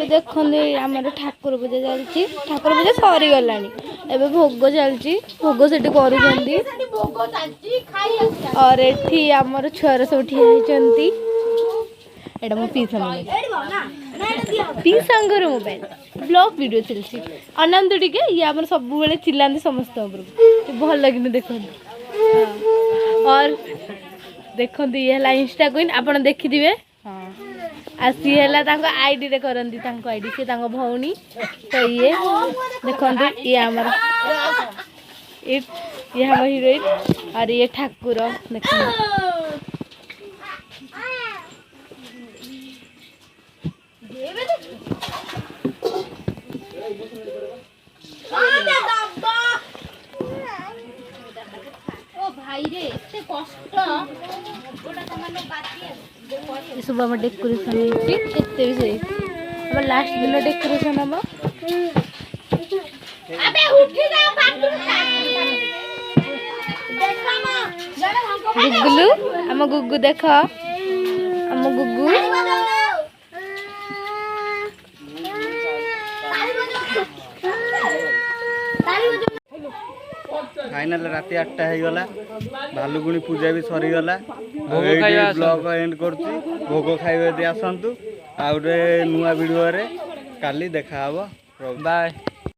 ଏବେ ଦେଖନ୍ତି ଆମର ଠାକୁର ପୂଜା ଚାଲିଛି। ଠାକୁର ପୂଜା ସରିଗଲାଣି, ଏବେ ଭୋଗ ଚାଲିଛି। ଭୋଗ ସେଠି କରୁଛନ୍ତି। और एठी आमर छुआर सब ठिया होइचंती। एटा मो पीसा मोबाइल पीसांगर मोबाइल ब्लॉग वीडियो चलछि। आनंद टिके ये आमर सब बेले चिल्लांती समस्त ऊपर भल लगिन देखंती। और देखंती ये हला इंस्टा क्वीन आपण देखि दिबे। हां आसी हला तांको आईडी रे करंती तांको आईडी से तांको भौणी तो ये देखंती ये आमर ये हमर हीरोइन और ये ठाकुर देखंती। सब हम डेकोरेशन एते भी हम लास्ट दिन डेकोरेशन हम गुगुलू आम गुगु देख आम गुगु फाइनल राति 8टा हो गला। भालुगुणी पूजा भी सरीगला। ब्लॉग एंड करछि। भोग खाइबे आसंतु आ नुआ वीडियो रे काली देखा हबो। बाय।